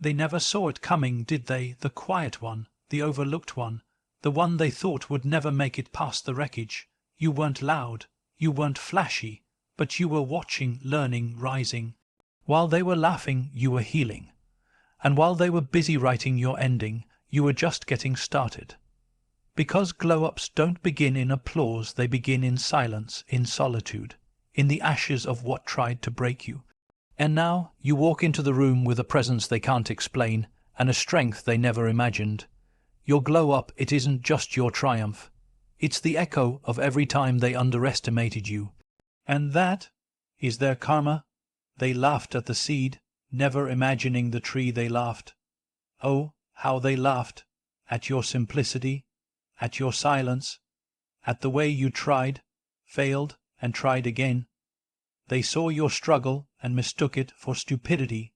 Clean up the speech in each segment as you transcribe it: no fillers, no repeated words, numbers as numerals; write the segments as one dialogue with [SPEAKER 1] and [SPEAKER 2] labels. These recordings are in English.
[SPEAKER 1] They never saw it coming, did they? The quiet one, the overlooked one, the one they thought would never make it past the wreckage. You weren't loud, you weren't flashy, but you were watching, learning, rising. While they were laughing, you were healing. And while they were busy writing your ending, you were just getting started. Because glow-ups don't begin in applause, they begin in silence, in solitude, in the ashes of what tried to break you. And now you walk into the room with a presence they can't explain and a strength they never imagined. Your glow-up, it isn't just your triumph. It's the echo of every time they underestimated you. And that is their karma. They laughed at the seed, never imagining the tree they laughed. Oh, how they laughed at your simplicity, at your silence, at the way you tried, failed, and tried again. They saw your struggle and mistook it for stupidity.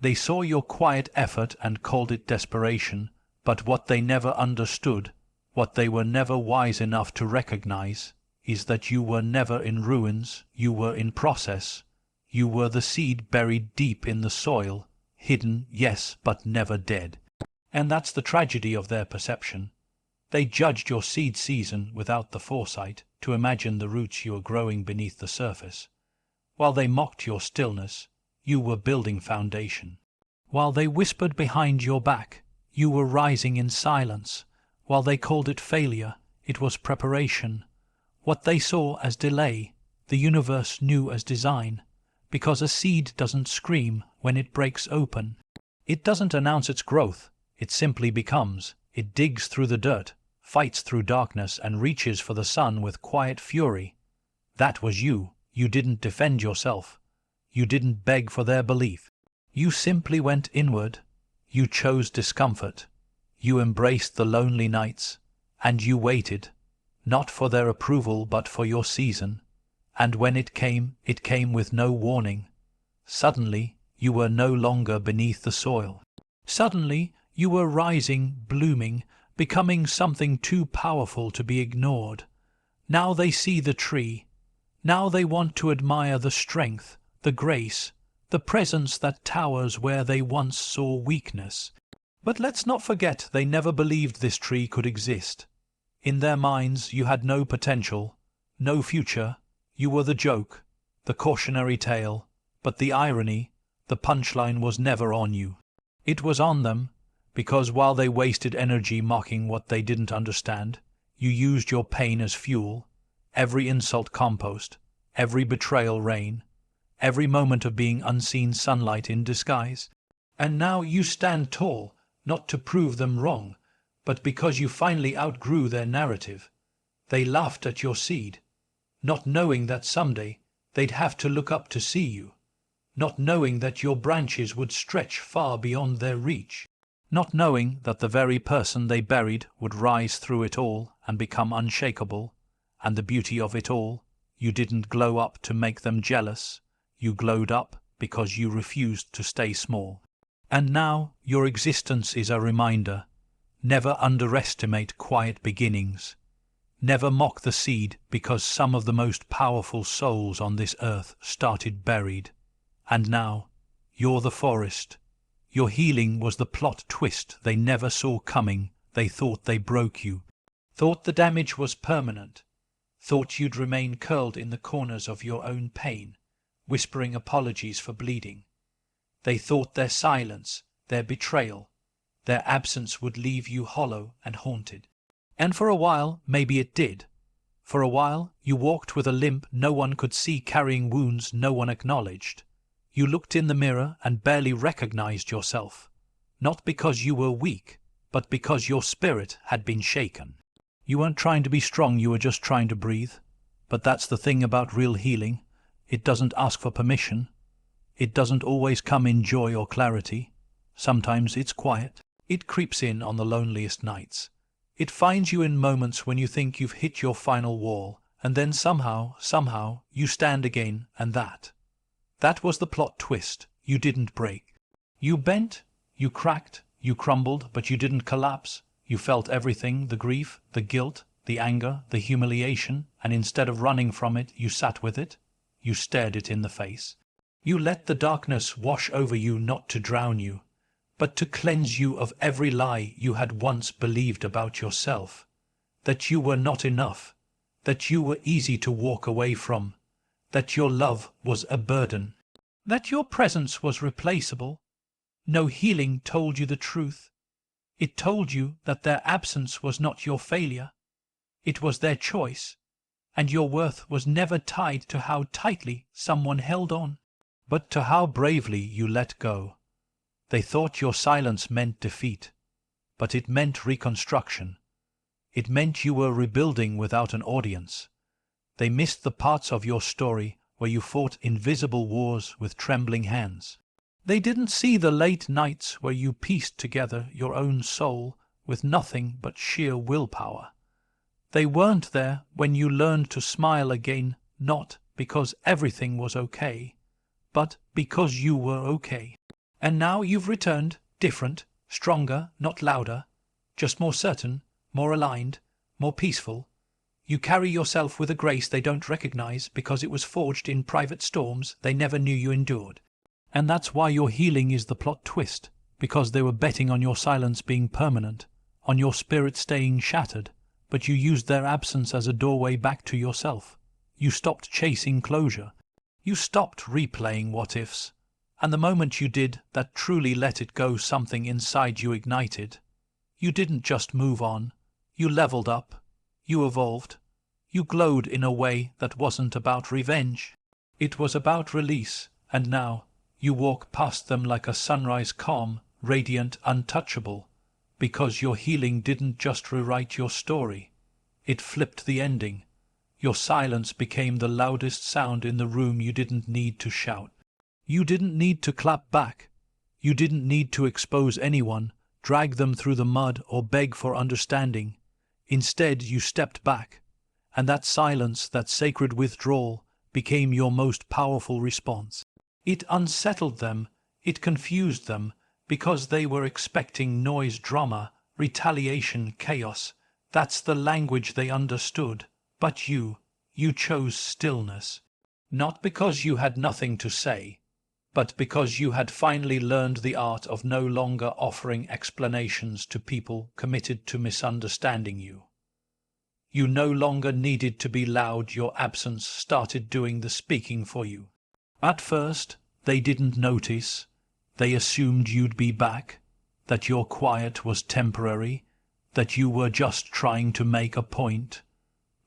[SPEAKER 1] They saw your quiet effort and called it desperation. But what they never understood, what they were never wise enough to recognize, is that you were never in ruins, you were in process. You were the seed buried deep in the soil, hidden, yes, but never dead. And that's the tragedy of their perception. They judged your seed season without the foresight to imagine the roots you were growing beneath the surface. While they mocked your stillness, you were building foundation. While they whispered behind your back, you were rising in silence. While they called it failure, it was preparation. What they saw as delay, the universe knew as design. Because a seed doesn't scream when it breaks open. It doesn't announce its growth, it simply becomes. It digs through the dirt, fights through darkness, and reaches for the sun with quiet fury. That was you. You didn't defend yourself. You didn't beg for their belief. You simply went inward. You chose discomfort. You embraced the lonely nights. And you waited, not for their approval but for your season. And when it came with no warning. Suddenly, you were no longer beneath the soil. Suddenly, you were rising, blooming, becoming something too powerful to be ignored. Now they see the tree. Now they want to admire the strength, the grace, the presence that towers where they once saw weakness. But let's not forget they never believed this tree could exist. In their minds, you had no potential, no future. You were the joke, the cautionary tale, but the irony, the punchline was never on you. It was on them, because while they wasted energy mocking what they didn't understand, you used your pain as fuel, every insult compost, every betrayal rain, every moment of being unseen sunlight in disguise. And now you stand tall, not to prove them wrong, but because you finally outgrew their narrative. They laughed at your seed, not knowing that someday they'd have to look up to see you, not knowing that your branches would stretch far beyond their reach, not knowing that the very person they buried would rise through it all and become unshakable. And the beauty of it all, you didn't glow up to make them jealous, you glowed up because you refused to stay small. And now your existence is a reminder. Never underestimate quiet beginnings. Never mock the seed, because some of the most powerful souls on this earth started buried. And now, you're the forest. Your healing was the plot twist they never saw coming. They thought they broke you. Thought the damage was permanent. Thought you'd remain curled in the corners of your own pain, whispering apologies for bleeding. They thought their silence, their betrayal, their absence would leave you hollow and haunted. And for a while, maybe it did. For a while, you walked with a limp no one could see, carrying wounds no one acknowledged. You looked in the mirror and barely recognized yourself, not because you were weak, but because your spirit had been shaken. You weren't trying to be strong, you were just trying to breathe. But that's the thing about real healing. It doesn't ask for permission. It doesn't always come in joy or clarity. Sometimes it's quiet. It creeps in on the loneliest nights. It finds you in moments when you think you've hit your final wall, and then somehow, you stand again, and that was the plot twist. You didn't break. You bent, you cracked, you crumbled, but you didn't collapse. You felt everything, the grief, the guilt, the anger, the humiliation, and instead of running from it, you sat with it. You stared it in the face. You let the darkness wash over you, not to drown you, but to cleanse you of every lie you had once believed about yourself, that you were not enough, that you were easy to walk away from, that your love was a burden, that your presence was replaceable. No healing told you the truth. It told you that their absence was not your failure. It was their choice, and your worth was never tied to how tightly someone held on, but to how bravely you let go. They thought your silence meant defeat, but it meant reconstruction. It meant you were rebuilding without an audience. They missed the parts of your story where you fought invisible wars with trembling hands. They didn't see the late nights where you pieced together your own soul with nothing but sheer willpower. They weren't there when you learned to smile again, not because everything was okay, but because you were okay. And now you've returned, different, stronger, not louder, just more certain, more aligned, more peaceful. You carry yourself with a grace they don't recognize because it was forged in private storms they never knew you endured. And that's why your healing is the plot twist, because they were betting on your silence being permanent, on your spirit staying shattered, but you used their absence as a doorway back to yourself. You stopped chasing closure. You stopped replaying what-ifs. And the moment you did, that truly let it go, something inside you ignited. You didn't just move on. You leveled up. You evolved. You glowed in a way that wasn't about revenge. It was about release, and now you walk past them like a sunrise, calm, radiant, untouchable, because your healing didn't just rewrite your story. It flipped the ending. Your silence became the loudest sound in the room. You didn't need to shout. You didn't need to clap back. You didn't need to expose anyone, drag them through the mud, or beg for understanding. Instead, you stepped back, and that silence, that sacred withdrawal, became your most powerful response. It unsettled them, it confused them, because they were expecting noise, drama, retaliation, chaos. That's the language they understood. But you chose stillness. Not because you had nothing to say, but because you had finally learned the art of no longer offering explanations to people committed to misunderstanding you. You no longer needed to be loud. Your absence started doing the speaking for you. At first, they didn't notice. They assumed you'd be back, that your quiet was temporary, that you were just trying to make a point.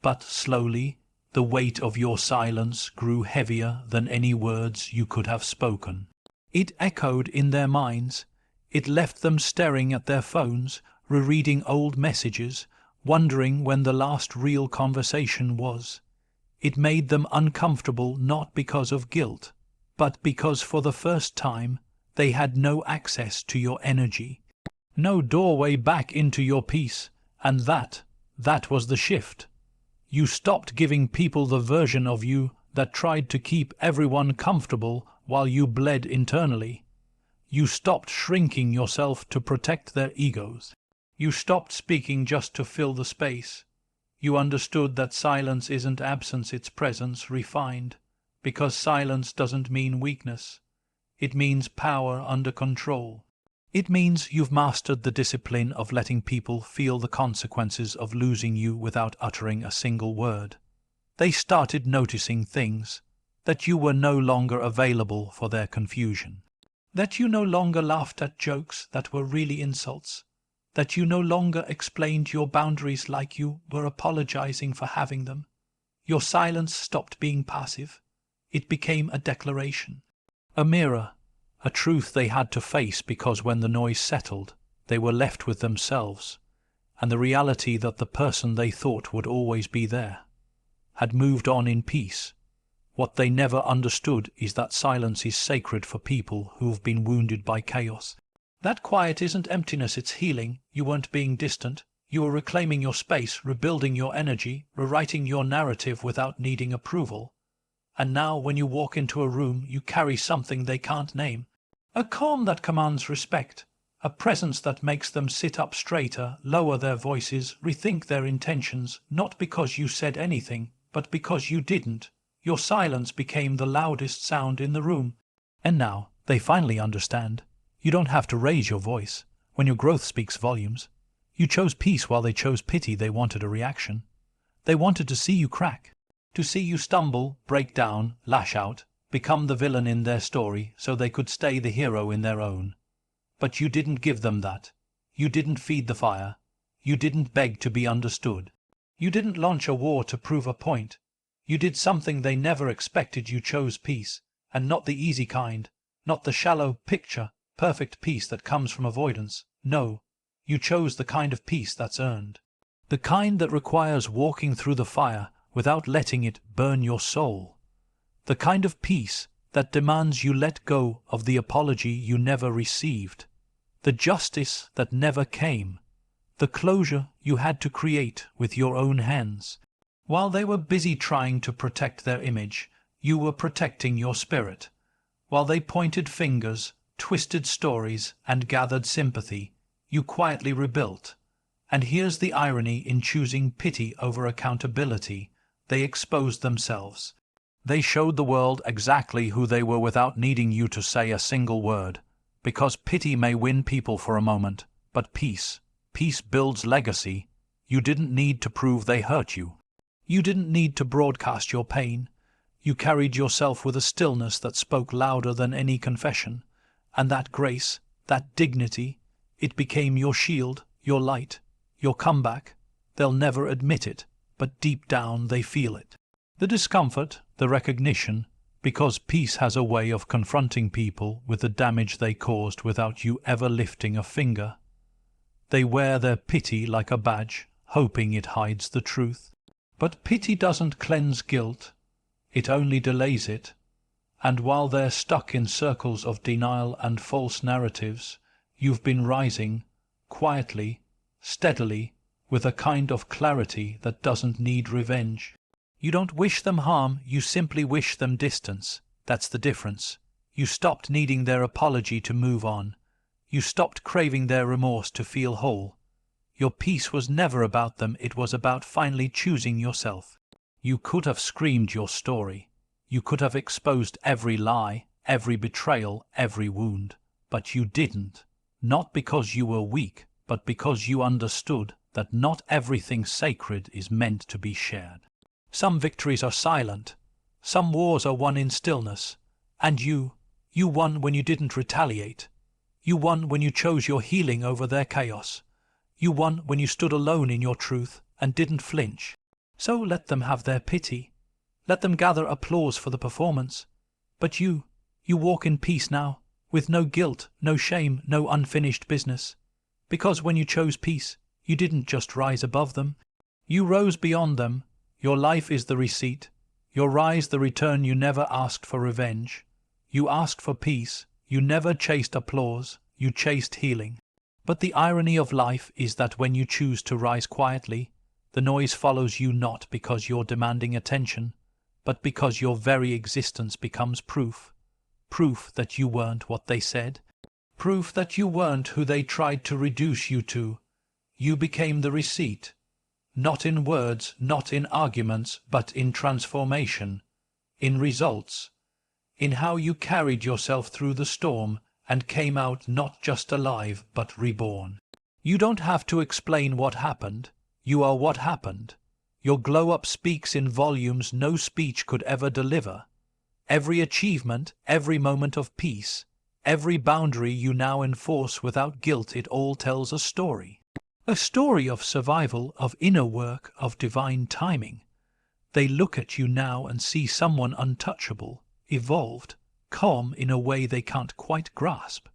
[SPEAKER 1] But slowly, the weight of your silence grew heavier than any words you could have spoken. It echoed in their minds. It left them staring at their phones, rereading old messages, wondering when the last real conversation was. It made them uncomfortable, not because of guilt, but because for the first time they had no access to your energy, no doorway back into your peace, and that was the shift. You stopped giving people the version of you that tried to keep everyone comfortable while you bled internally. You stopped shrinking yourself to protect their egos. You stopped speaking just to fill the space. You understood that silence isn't absence, it's presence refined, because silence doesn't mean weakness. It means power under control. It means you've mastered the discipline of letting people feel the consequences of losing you without uttering a single word. They started noticing things, that you were no longer available for their confusion, that you no longer laughed at jokes that were really insults, that you no longer explained your boundaries like you were apologizing for having them. Your silence stopped being passive. It became a declaration, a mirror, a truth they had to face, because when the noise settled, they were left with themselves, and the reality that the person they thought would always be there had moved on in peace. What they never understood is that silence is sacred for people who have been wounded by chaos. That quiet isn't emptiness, it's healing. You weren't being distant. You were reclaiming your space, rebuilding your energy, rewriting your narrative without needing approval. And now when you walk into a room, you carry something they can't name. A calm that commands respect, a presence that makes them sit up straighter, lower their voices, rethink their intentions, not because you said anything, but because you didn't. Your silence became the loudest sound in the room. And now they finally understand. You don't have to raise your voice when your growth speaks volumes. You chose peace while they chose pity. They wanted a reaction. They wanted to see you crack, to see you stumble, break down, lash out, become the villain in their story so they could stay the hero in their own. But you didn't give them that. You didn't feed the fire. You didn't beg to be understood. You didn't launch a war to prove a point. You did something they never expected. You chose peace, and not the easy kind, not the shallow picture, perfect peace that comes from avoidance. No, you chose the kind of peace that's earned. The kind that requires walking through the fire without letting it burn your soul. The kind of peace that demands you let go of the apology you never received, the justice that never came, the closure you had to create with your own hands. While they were busy trying to protect their image, you were protecting your spirit. While they pointed fingers, twisted stories, and gathered sympathy, you quietly rebuilt. And here's the irony in choosing pity over accountability. They exposed themselves. They showed the world exactly who they were without needing you to say a single word. Because pity may win people for a moment, but peace builds legacy. You didn't need to prove they hurt you. You didn't need to broadcast your pain. You carried yourself with a stillness that spoke louder than any confession. And that grace, that dignity, it became your shield, your light, your comeback. They'll never admit it, but deep down they feel it. The discomfort, the recognition, because peace has a way of confronting people with the damage they caused without you ever lifting a finger. They wear their pity like a badge, hoping it hides the truth. But pity doesn't cleanse guilt, it only delays it. And while they're stuck in circles of denial and false narratives, you've been rising, quietly, steadily, with a kind of clarity that doesn't need revenge. You don't wish them harm, you simply wish them distance. That's the difference. You stopped needing their apology to move on. You stopped craving their remorse to feel whole. Your peace was never about them, it was about finally choosing yourself. You could have screamed your story. You could have exposed every lie, every betrayal, every wound. But you didn't. Not because you were weak, but because you understood that not everything sacred is meant to be shared. Some victories are silent. Some wars are won in stillness. And you won when you didn't retaliate. You won when you chose your healing over their chaos. You won when you stood alone in your truth and didn't flinch. So let them have their pity. Let them gather applause for the performance. But you walk in peace now, with no guilt, no shame, no unfinished business. Because when you chose peace, you didn't just rise above them. You rose beyond them. Your life is the receipt. Your rise the return. You never asked for revenge. You asked for peace. You never chased applause. You chased healing. But the irony of life is that when you choose to rise quietly, the noise follows you not because you're demanding attention, but because your very existence becomes proof. Proof that you weren't what they said. Proof that you weren't who they tried to reduce you to. You became the receipt. Not in words, not in arguments, but in transformation, in results, in how you carried yourself through the storm and came out not just alive, but reborn. You don't have to explain what happened. You are what happened. Your glow-up speaks in volumes no speech could ever deliver. Every achievement, every moment of peace, every boundary you now enforce without guilt, it all tells a story. A story of survival, of inner work, of divine timing. They look at you now and see someone untouchable, evolved, calm in a way they can't quite grasp.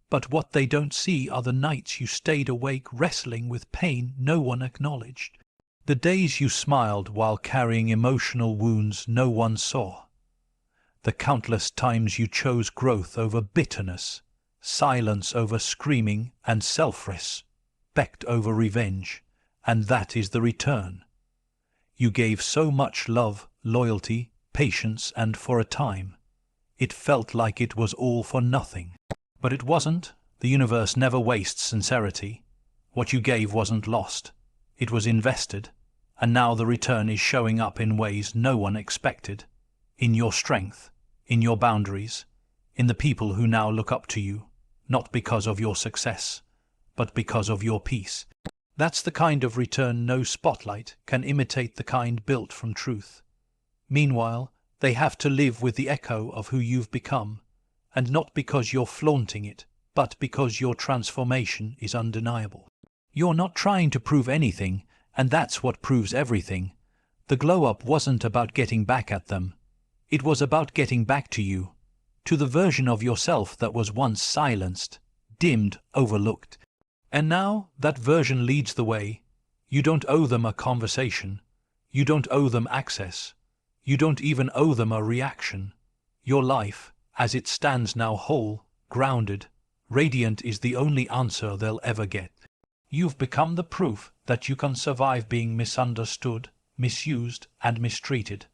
[SPEAKER 1] But what they don't see are the nights you stayed awake wrestling with pain no one acknowledged. The days you smiled while carrying emotional wounds no one saw. The countless times you chose growth over bitterness, silence over screaming, and self-respect over revenge. And that is the return. You gave so much love, loyalty, patience, and for a time, it felt like it was all for nothing. But it wasn't. The universe never wastes sincerity. What you gave wasn't lost. It was invested. And now the return is showing up in ways no one expected. In your strength, in your boundaries, in the people who now look up to you. not because of your success, but because of your peace. That's the kind of return no spotlight can imitate, the kind built from truth. Meanwhile, they have to live with the echo of who you've become, and not because you're flaunting it, but because your transformation is undeniable. You're not trying to prove anything, and that's what proves everything. The glow-up wasn't about getting back at them. It was about getting back to you, to the version of yourself that was once silenced, dimmed, overlooked. And now that version leads the way. You don't owe them a conversation. You don't owe them access. You don't even owe them a reaction. Your life, as it stands now, whole, grounded, radiant, is the only answer they'll ever get. You've become the proof that you can survive being misunderstood, misused, and mistreated,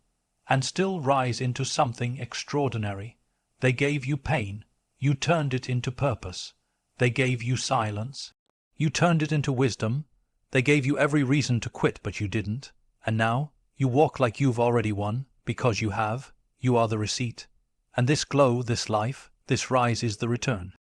[SPEAKER 1] and still rise into something extraordinary. They gave you pain. You turned it into purpose. They gave you silence. You turned it into wisdom. They gave you every reason to quit, but you didn't. And now you walk like you've already won, because you have. You are the receipt. And this glow, this life, this rise is the return.